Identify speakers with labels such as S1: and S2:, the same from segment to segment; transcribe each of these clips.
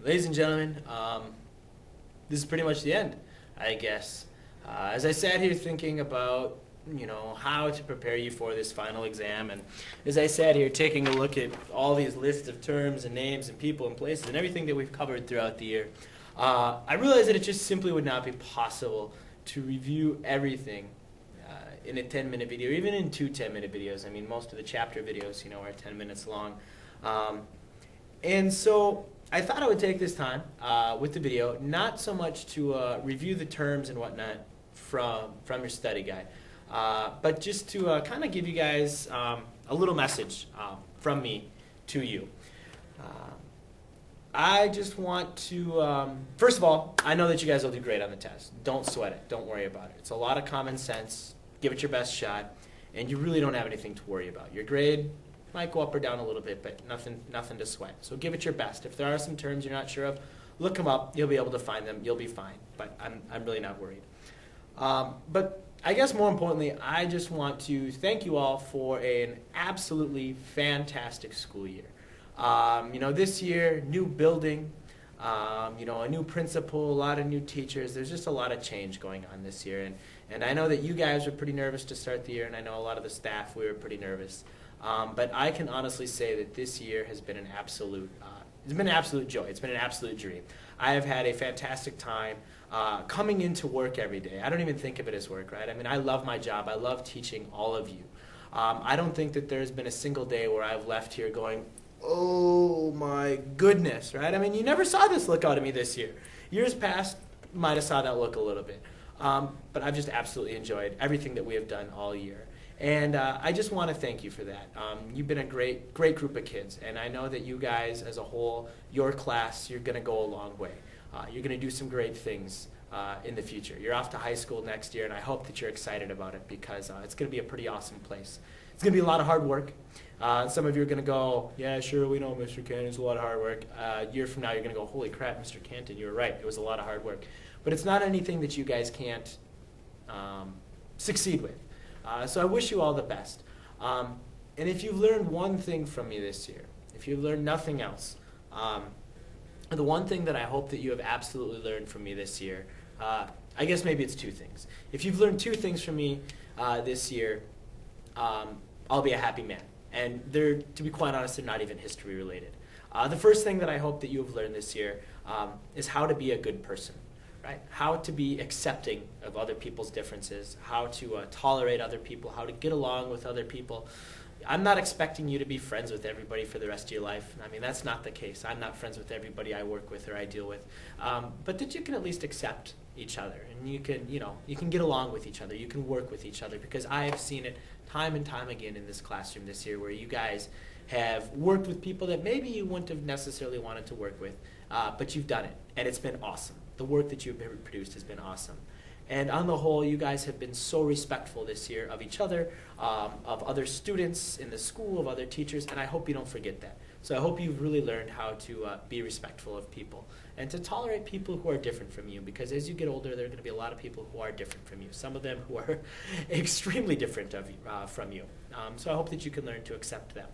S1: Ladies and gentlemen, this is pretty much the end, I guess. As I sat here thinking about, how to prepare you for this final exam, and as I sat here taking a look at all these lists of terms and names and people and places and everything that we've covered throughout the year, I realized that it just simply would not be possible to review everything in a 10-minute video, even in two 10-minute videos. I mean, most of the chapter videos, are 10 minutes long. And so I thought I would take this time with the video, not so much to review the terms and whatnot from your study guide, but just to kind of give you guys a little message from me to you. I just want to, first of all, I know that you guys will do great on the test. Don't sweat it. Don't worry about it. It's a lot of common sense. Give it your best shot, and you really don't have anything to worry about. Your grade might go up or down a little bit, but nothing to sweat. So give it your best. If there are some terms you're not sure of, look them up. You'll be able to find them. You'll be fine. But I'm really not worried. But I guess more importantly, I just want to thank you all for an absolutely fantastic school year. This year, new building, a new principal, a lot of new teachers. There's just a lot of change going on this year. And I know that you guys were pretty nervous to start the year, and I know a lot of the staff, we were pretty nervous. But I can honestly say that this year has been an absolute joy. It's been an absolute dream. I have had a fantastic time coming into work every day. I don't even think of it as work, right? I mean, I love my job. I love teaching all of you. I don't think that there's been a single day where I've left here going, oh my goodness, right? I mean, you never saw this look out of me this year. Years past, might have saw that look a little bit. But I've just absolutely enjoyed everything that we have done all year. And I just want to thank you for that. You've been a great group of kids, and I know that you guys as a whole, your class, you're going to go a long way. You're going to do some great things in the future. You're off to high school next year, and I hope that you're excited about it because it's going to be a pretty awesome place. It's going to be a lot of hard work. Some of you are going to go, yeah, sure, we know Mr. Canton, it's a lot of hard work. A year from now, you're going to go, holy crap, Mr. Canton, you were right. It was a lot of hard work. But it's not anything that you guys can't succeed with. So I wish you all the best. And if you've learned one thing from me this year, if you've learned nothing else, the one thing that I hope that you have absolutely learned from me this year, I guess maybe it's two things. If you've learned two things from me this year, I'll be a happy man. And they're, to be quite honest, they're not even history related. The first thing that I hope that you have learned this year is how to be a good person. Right? How to be accepting of other people's differences, how to tolerate other people, how to get along with other people. I'm not expecting you to be friends with everybody for the rest of your life. I mean, that's not the case. I'm not friends with everybody I work with or I deal with. But that you can at least accept each other, and you can get along with each other. You can work with each other, because I have seen it time and time again in this classroom this year where you guys have worked with people that maybe you wouldn't have necessarily wanted to work with, but you've done it, and it's been awesome. The work that you've produced has been awesome. And on the whole, you guys have been so respectful this year of each other, of other students in the school, of other teachers, and I hope you don't forget that. So I hope you've really learned how to be respectful of people and to tolerate people who are different from you, because as you get older, there are going to be a lot of people who are different from you, some of them who are extremely different from you. So I hope that you can learn to accept them.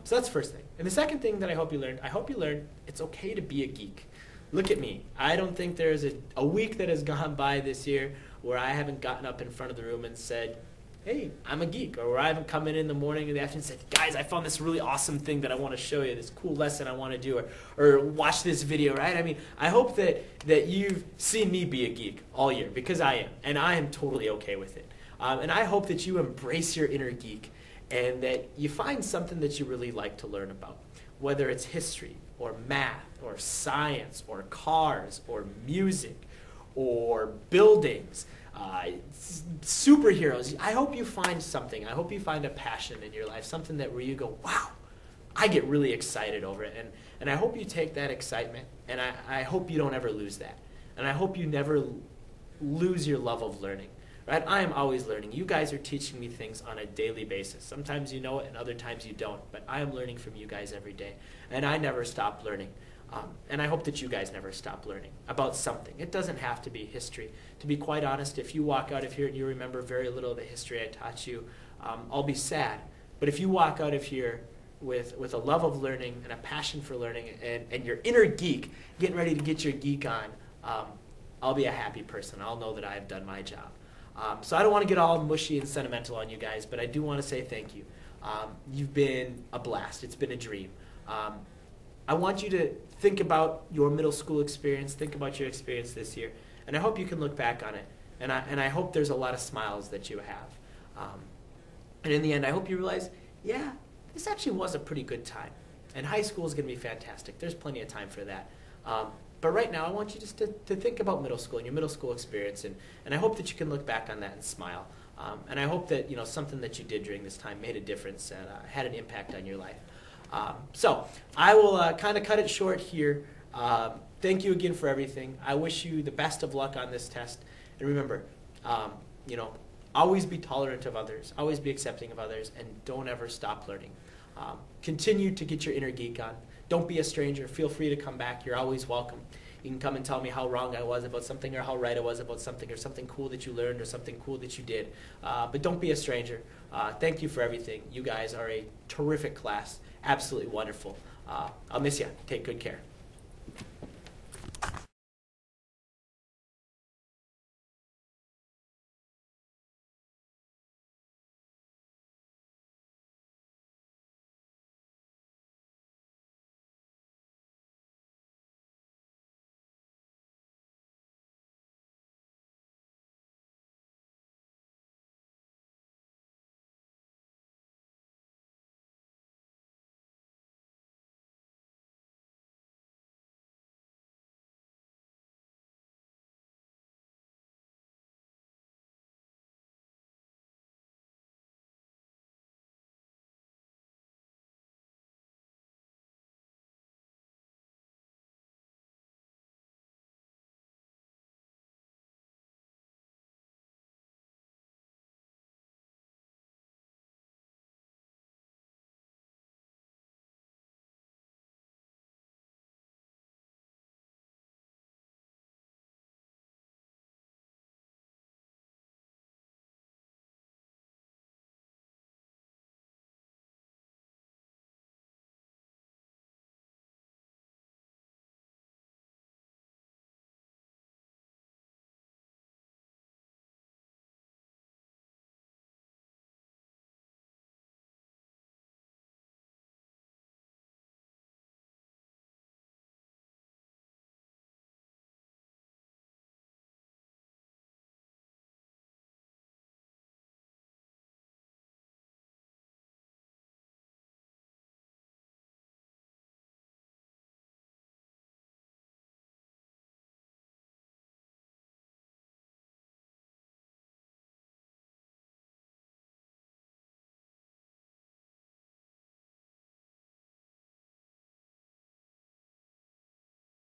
S1: So that's the first thing. And the second thing that I hope you learned it's okay to be a geek. Look at me. I don't think there's a week that has gone by this year where I haven't gotten up in front of the room and said, hey, I'm a geek, or where I haven't come in the morning or the afternoon and said, guys, I found this really awesome thing that I want to show you, this cool lesson I want to do, or watch this video, right? I mean, I hope that you've seen me be a geek all year, because I am, and I am totally okay with it. And I hope that you embrace your inner geek and that you find something that you really like to learn about, whether it's history or math or science or cars or music or buildings, superheroes. I hope you find something. I hope you find a passion in your life, something that where you go, wow, I get really excited over it. And I hope you take that excitement, and I hope you don't ever lose that. And I hope you never lose your love of learning. Right? I am always learning. You guys are teaching me things on a daily basis. Sometimes you know it and other times you don't, but I am learning from you guys every day, and I never stop learning. And I hope that you guys never stop learning about something. It doesn't have to be history. To be quite honest, if you walk out of here and you remember very little of the history I taught you, I'll be sad. But if you walk out of here with a love of learning and a passion for learning and your inner geek, getting ready to get your geek on, I'll be a happy person. I'll know that I have done my job. So I don't want to get all mushy and sentimental on you guys, but I do want to say thank you. You've been a blast. It's been a dream. I want you to think about your middle school experience, think about your experience this year, and I hope you can look back on it. And I hope there's a lot of smiles that you have. And in the end, I hope you realize, yeah, this actually was a pretty good time. And high school is going to be fantastic. There's plenty of time for that. But right now, I want you just to think about middle school and your middle school experience. And I hope that you can look back on that and smile. And I hope that something that you did during this time made a difference and had an impact on your life. So I will kind of cut it short here. Thank you again for everything. I wish you the best of luck on this test. And remember, always be tolerant of others, always be accepting of others, and don't ever stop learning. Continue to get your inner geek on. Don't be a stranger. Feel free to come back. You're always welcome. You can come and tell me how wrong I was about something or how right I was about something or something cool that you learned or something cool that you did. But don't be a stranger. Thank you for everything. You guys are a terrific class. Absolutely wonderful. I'll miss you. Take good care.